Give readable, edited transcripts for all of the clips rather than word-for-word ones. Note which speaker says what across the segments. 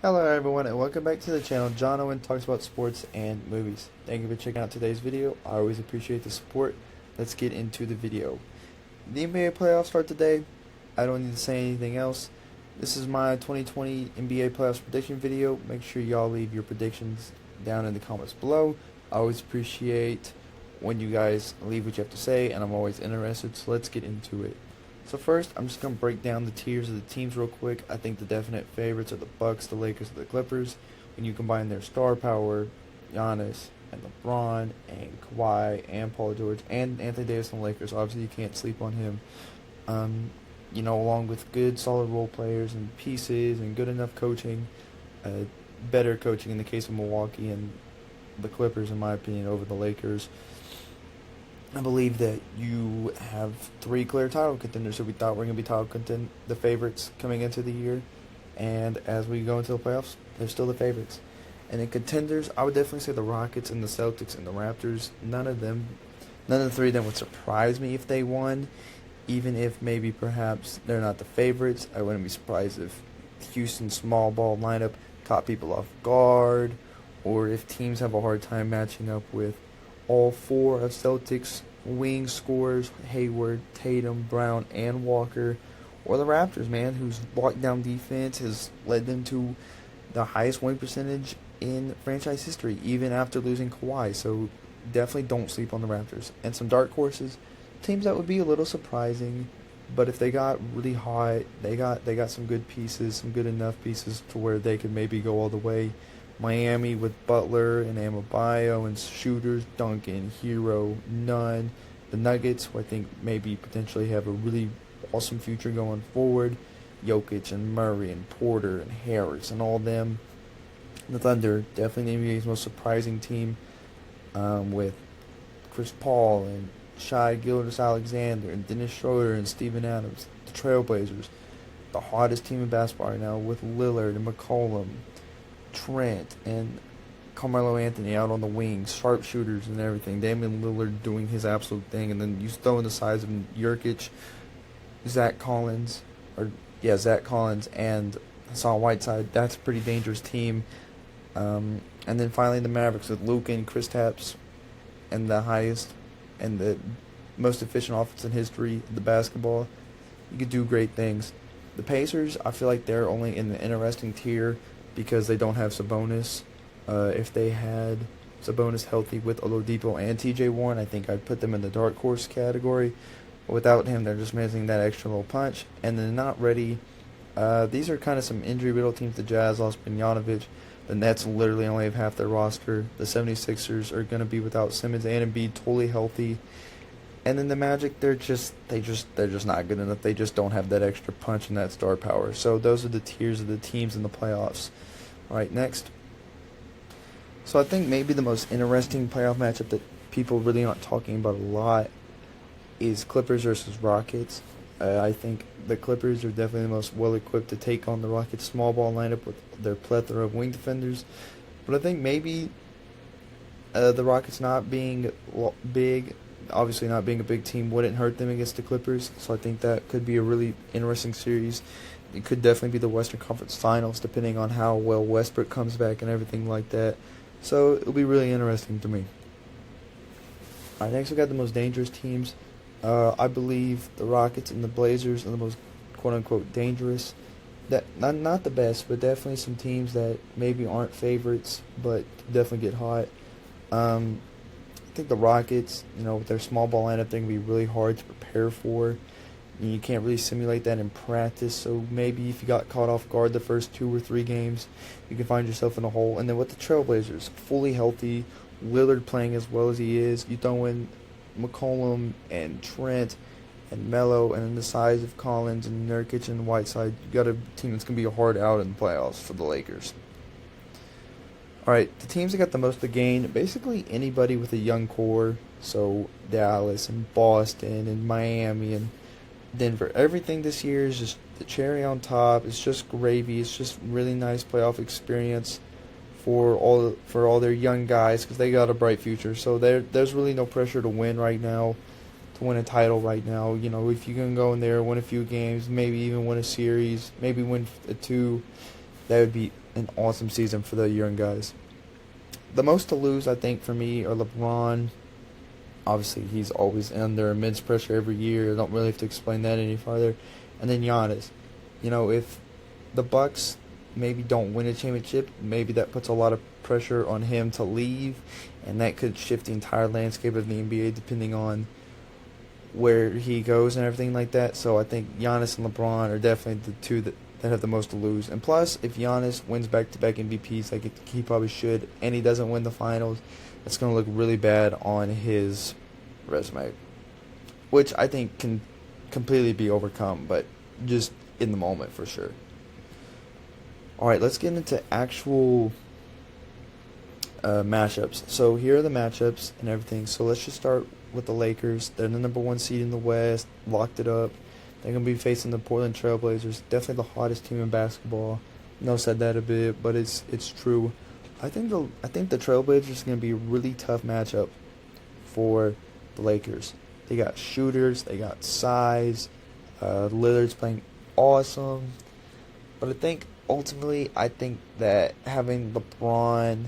Speaker 1: Hello everyone and welcome back to the channel. John Owen talks about sports and movies. Thank you for checking out today's video. I always appreciate the support. Let's get into the video. The NBA playoffs start today. I don't need to say anything else. This is my 2020 NBA playoffs prediction video. Make sure y'all leave your predictions down in the comments below. I always appreciate when you guys leave what you have to say, and I'm always interested, so let's get into it. So first, I'm just going to break down the tiers of the teams real quick. I think the definite favorites are the Bucks, the Lakers, and the Clippers. When you combine their star power, Giannis and LeBron and Kawhi and Paul George and Anthony Davis and the Lakers, obviously you can't sleep on him. Along with good, solid role players and pieces and good enough coaching, better coaching in the case of Milwaukee and the Clippers, in my opinion, over the Lakers. I believe that you have three clear title contenders who we thought were going to be the favorites coming into the year. And as we go into the playoffs, they're still the favorites. And in contenders, I would definitely say the Rockets and the Celtics and the Raptors. None of the three of them would surprise me if they won. Even if maybe perhaps they're not the favorites, I wouldn't be surprised if Houston's small ball lineup caught people off guard, or if teams have a hard time matching up with all four of Celtics' wing scorers, Hayward, Tatum, Brown, and Walker, or the Raptors, man, whose lockdown defense has led them to the highest win percentage in franchise history, even after losing Kawhi. So definitely don't sleep on the Raptors. And some dark horses, teams that would be a little surprising, but if they got really hot, they got some good pieces, some good enough pieces to where they could maybe go all the way. Miami with Butler and Adebayo and shooters, Duncan, Hero, Nunn. The Nuggets, who I think maybe potentially have a really awesome future going forward. Jokic and Murray and Porter and Harris and all them. The Thunder, definitely the NBA's most surprising team, with Chris Paul and Shai Gilgeous-Alexander and Dennis Schroeder and Steven Adams. The Trailblazers, the hottest team in basketball right now, with Lillard and McCollum, Trent and Carmelo Anthony out on the wings, sharpshooters and everything. Damian Lillard doing his absolute thing, and then you throw in the size of Jokic, Zach Collins, and Hassan Whiteside. That's a pretty dangerous team. And then finally the Mavericks with Luka and Kristaps, and the highest and the most efficient offense in history of the basketball. You could do great things. The Pacers, I feel like they're only in the interesting tier because they don't have Sabonis. If they had Sabonis healthy with Oladipo and TJ Warren, I think I'd put them in the dark horse category. But without him, they're just missing that extra little punch. And they're not ready. These are kind of some injury-riddled teams. The Jazz lost Bogdanovic. The Nets literally only have half their roster. The 76ers are going to be without Simmons and Embiid totally healthy. And then the Magic, they're just not good enough. They just don't have that extra punch and that star power. So those are the tiers of the teams in the playoffs. All right, next. So I think maybe the most interesting playoff matchup that people really aren't talking about a lot is Clippers versus Rockets. I think the Clippers are definitely the most well-equipped to take on the Rockets' small ball lineup with their plethora of wing defenders. But I think maybe the Rockets not being big, obviously not being a big team, wouldn't hurt them against the Clippers. So I think that could be a really interesting series. It could definitely be the Western Conference Finals, depending on how well Westbrook comes back and everything like that. So it'll be really interesting to me. All right, next we got the most dangerous teams. I believe the Rockets and the Blazers are the most quote-unquote dangerous. That not the best, but definitely some teams that maybe aren't favorites, but definitely get hot. I think the Rockets, with their small ball lineup, they're going to be really hard to prepare for. You can't really simulate that in practice, so maybe if you got caught off guard the first 2 or 3 games, you can find yourself in a hole. And then with the Trailblazers, fully healthy, Lillard playing as well as he is, you throw in McCollum and Trent and Melo, and then the size of Collins and Nurkic and Whiteside, you got a team that's going to be a hard out in the playoffs for the Lakers. All right, the teams that got the most to gain, basically anybody with a young core, so Dallas and Boston and Miami and Denver. Everything this year is just the cherry on top. It's just gravy. It's just really nice playoff experience for all their young guys because they got a bright future. So there's really no pressure to win right now, to win a title right now. If you can go in there, win a few games, maybe even win a series, maybe win a 2, That would be an awesome season for the young guys. The most to lose, I think, for me are LeBron. Obviously, he's always under immense pressure every year. I don't really have to explain that any farther. And then Giannis. If the Bucks maybe don't win a championship, maybe that puts a lot of pressure on him to leave, and that could shift the entire landscape of the NBA depending on where he goes and everything like that. So I think Giannis and LeBron are definitely the two that have the most to lose. And plus, if Giannis wins back-to-back MVPs like he probably should, and he doesn't win the finals, that's going to look really bad on his resume, which I think can completely be overcome, but just in the moment for sure. All right, let's get into actual matchups. So here are the matchups and everything. So let's just start with the Lakers. They're the number 1 seed in the West, locked it up. They're going to be facing the Portland Trailblazers, definitely the hottest team in basketball. I know I said that a bit, but it's true. I think the Trailblazers are going to be a really tough matchup for the Lakers. They got shooters, they got size. Lillard's playing awesome, but ultimately I think that having LeBron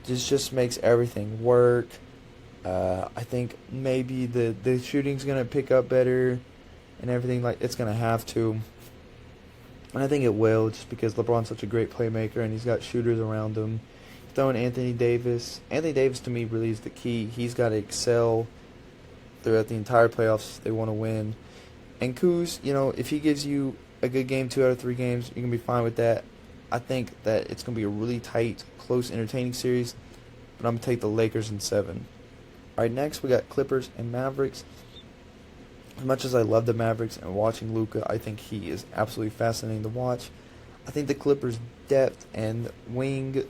Speaker 1: just makes everything work. I think maybe the shooting's gonna pick up better and everything, like it's gonna have to. And I think it will, just because LeBron's such a great playmaker and he's got shooters around him. Throwing Anthony Davis. Anthony Davis to me really is the key. He's got to excel throughout the entire playoffs. They want to win. And Kuz, if he gives you a good game 2 out of 3 games, you can be fine with that. I think that it's going to be a really tight, close, entertaining series. But I'm going to take the Lakers in 7. All right, next we got Clippers and Mavericks. As much as I love the Mavericks and watching Luka, I think he is absolutely fascinating to watch. I think the Clippers' depth and wing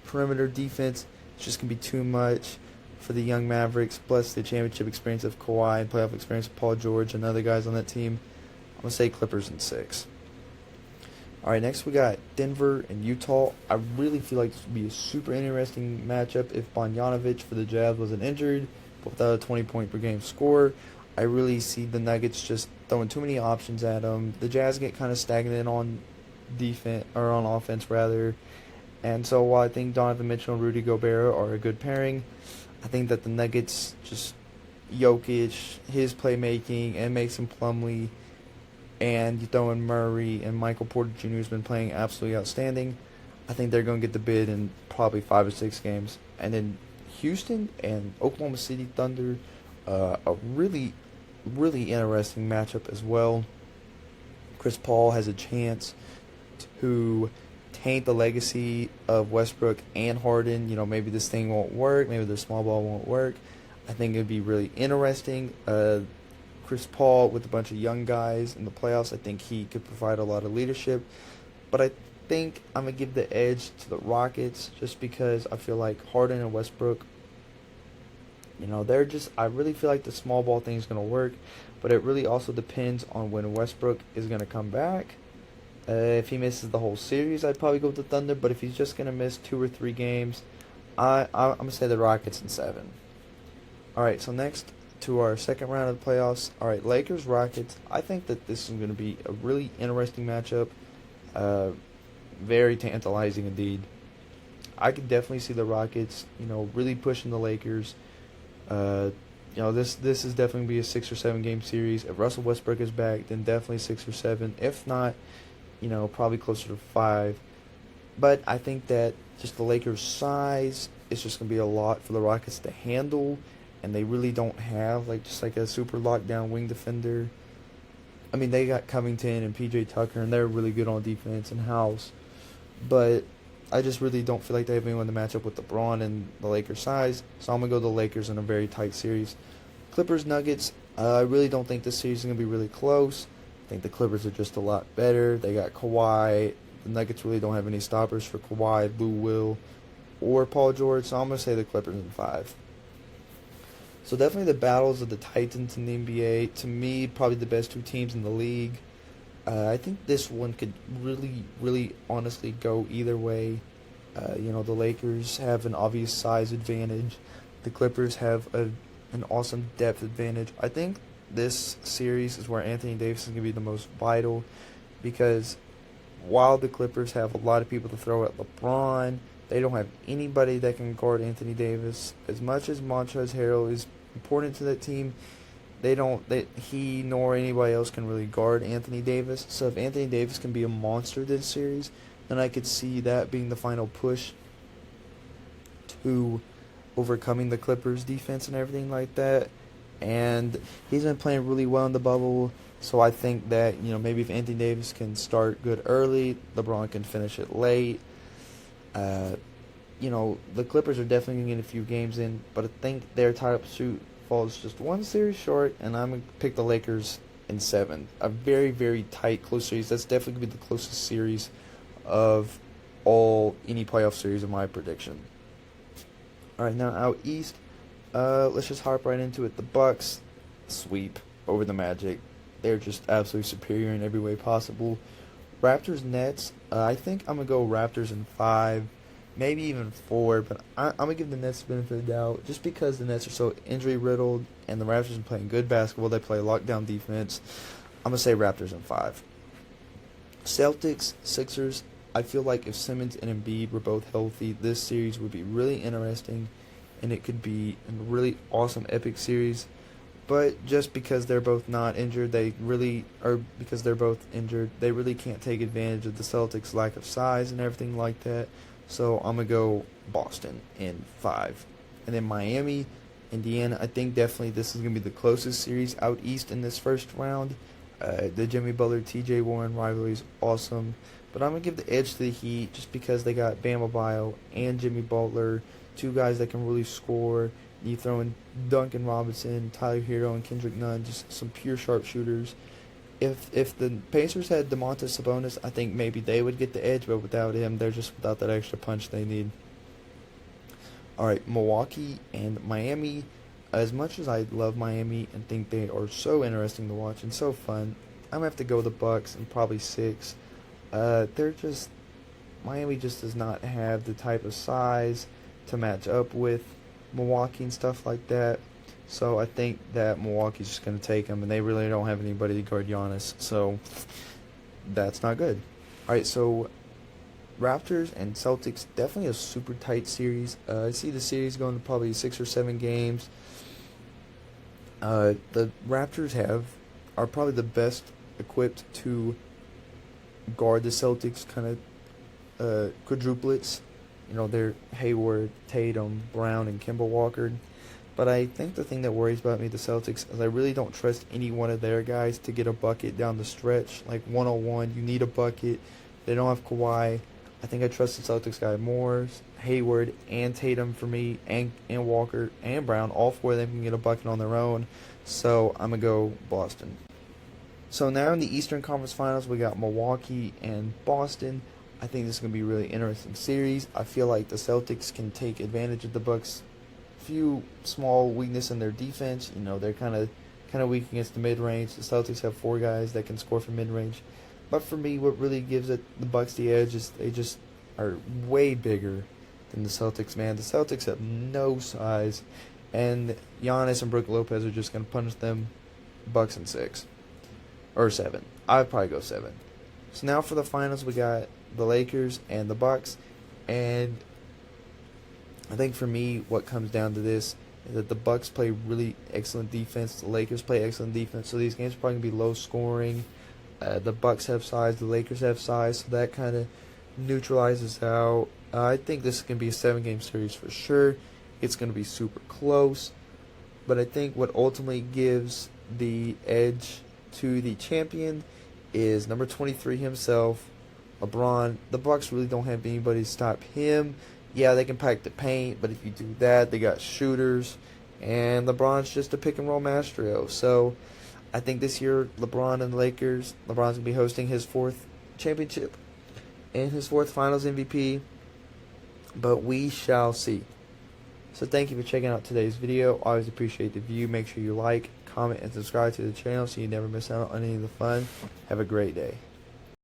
Speaker 1: perimeter defense is just going to be too much for the young Mavericks, plus the championship experience of Kawhi and playoff experience of Paul George and other guys on that team. I'm going to say Clippers in 6. All right, next we got Denver and Utah. I really feel like this would be a super interesting matchup if Bogdanovic for the Jazz wasn't injured, but without a 20-point per game score. I really see the Nuggets just throwing too many options at them. The Jazz get kind of stagnant on defense, or on offense rather. And so while I think Donovan Mitchell and Rudy Gobert are a good pairing, I think that the Nuggets, just Jokic, his playmaking, and Mason Plumlee, and you throw in Murray and Michael Porter Jr., who's been playing absolutely outstanding, I think they're going to get the bid in probably 5 or 6 games. And then Houston and Oklahoma City Thunder, a really, really interesting matchup as well. Chris Paul has a chance to taint the legacy of Westbrook and Harden. Maybe this thing won't work. Maybe the small ball won't work. I think it would be really interesting. Chris Paul with a bunch of young guys in the playoffs, I think he could provide a lot of leadership. But I think I'm going to give the edge to the Rockets just because I feel like Harden and Westbrook, I really feel like the small ball thing is going to work. But it really also depends on when Westbrook is going to come back. If he misses the whole series, I'd probably go with the Thunder. But if he's just going to miss 2 or 3 games, I'm going to say the Rockets in 7. All right, so next to our second round of the playoffs. All right, Lakers-Rockets. I think that this is going to be a really interesting matchup. Very tantalizing indeed. I could definitely see the Rockets, really pushing the Lakers. This is definitely going to be a 6 or 7 game series. If Russell Westbrook is back, then definitely 6 or 7. If not, probably closer to 5. But I think that just the Lakers' size is just going to be a lot for the Rockets to handle, and they really don't have just a super lockdown wing defender. I mean, they got Covington and PJ Tucker, and they're really good on defense and House. But I just really don't feel like they have anyone to match up with LeBron and the Lakers' size, so I'm going to go the Lakers in a very tight series. Clippers-Nuggets, I really don't think this series is going to be really close. I think the Clippers are just a lot better. They got Kawhi. The Nuggets really don't have any stoppers for Kawhi, Lou Will, or Paul George, so I'm going to say the Clippers in 5. So definitely the battles of the Titans in the NBA. To me, probably the best 2 teams in the league. I think this one could really, really honestly go either way. The Lakers have an obvious size advantage. The Clippers have an awesome depth advantage. I think this series is where Anthony Davis is going to be the most vital because while the Clippers have a lot of people to throw at LeBron, they don't have anybody that can guard Anthony Davis. As much as Montrezl Harrell is important to that team, he nor anybody else can really guard Anthony Davis. So if Anthony Davis can be a monster this series, then I could see that being the final push to overcoming the Clippers defense and everything like that. And he's been playing really well in the bubble, so I think that, maybe if Anthony Davis can start good early, LeBron can finish it late. The Clippers are definitely going to get a few games in, but I think their tie-up suit falls just one series short, and I'm going to pick the Lakers in 7. A very, very tight, close series. That's definitely going to be the closest series of any playoff series in my prediction. All right, now out east, let's just hop right into it. The Bucks sweep over the Magic. They're just absolutely superior in every way possible. Raptors, Nets, I think I'm going to go Raptors in 5, maybe even 4, but I'm going to give the Nets the benefit of the doubt just because the Nets are so injury-riddled and the Raptors are playing good basketball. They play lockdown defense. I'm going to say Raptors in 5. Celtics, Sixers, I feel like if Simmons and Embiid were both healthy, this series would be really interesting, and it could be a really awesome, epic series. But just because they're both not injured, they really can't take advantage of the Celtics' lack of size and everything like that. So I'm going to go Boston in 5. And then Miami, Indiana, I think definitely this is going to be the closest series out east in this first round. The Jimmy Butler, TJ Warren rivalry is awesome. But I'm going to give the edge to the Heat just because they got Bam Adebayo and Jimmy Butler, two guys that can really score. You throw in Duncan Robinson, Tyler Hero, and Kendrick Nunn, just some pure sharpshooters. If the Pacers had Domantas Sabonis, I think maybe they would get the edge, but without him, they're just without that extra punch they need. All right, Milwaukee and Miami. As much as I love Miami and think they are so interesting to watch and so fun, I'm going to have to go the Bucks and probably 6. Miami just does not have the type of size to match up with Milwaukee and stuff like that. So I think that Milwaukee's just going to take them, and they really don't have anybody to guard Giannis. So that's not good. All right, so Raptors and Celtics, definitely a super tight series. I see the series going to probably 6 or 7 games. The Raptors are probably the best equipped to guard the Celtics kind of quadruplets. They're Hayward, Tatum, Brown, and Kemba Walker. But I think the thing that worries about me, the Celtics, is I really don't trust any one of their guys to get a bucket down the stretch. Like 1-on-1, you need a bucket. They don't have Kawhi. I think I trust the Celtics guy more. Hayward and Tatum for me, and Walker and Brown. All 4 of them can get a bucket on their own. So I'm going to go Boston. So now in the Eastern Conference Finals, we got Milwaukee and Boston. I think this is going to be a really interesting series. I feel like the Celtics can take advantage of the Bucks' few small weakness in their defense. They're kind of weak against the mid-range. The Celtics have 4 guys that can score from mid-range. But for me, what really gives the Bucks the edge is they just are way bigger than the Celtics, man. The Celtics have no size, and Giannis and Brook Lopez are just going to punish them. Bucks in 6. Or 7. I'd probably go 7. So now for the finals, we got the Lakers and the Bucks, and I think for me, what comes down to this is that the Bucks play really excellent defense. The Lakers play excellent defense, so these games are probably going to be low scoring. The Bucks have size, the Lakers have size, so that kind of neutralizes out. I think this is going to be a 7-game series for sure. It's going to be super close, but I think what ultimately gives the edge to the champion is number 23 himself, LeBron. The Bucks really don't have anybody to stop him. Yeah, they can pack the paint, but if you do that, they got shooters, and LeBron's just a pick-and-roll maestro. So I think this year, LeBron and the Lakers, LeBron's going to be hosting his 4th championship and his 4th finals MVP, but we shall see. So thank you for checking out today's video. Always appreciate the view. Make sure you like, comment, and subscribe to the channel so you never miss out on any of the fun. Have a great day.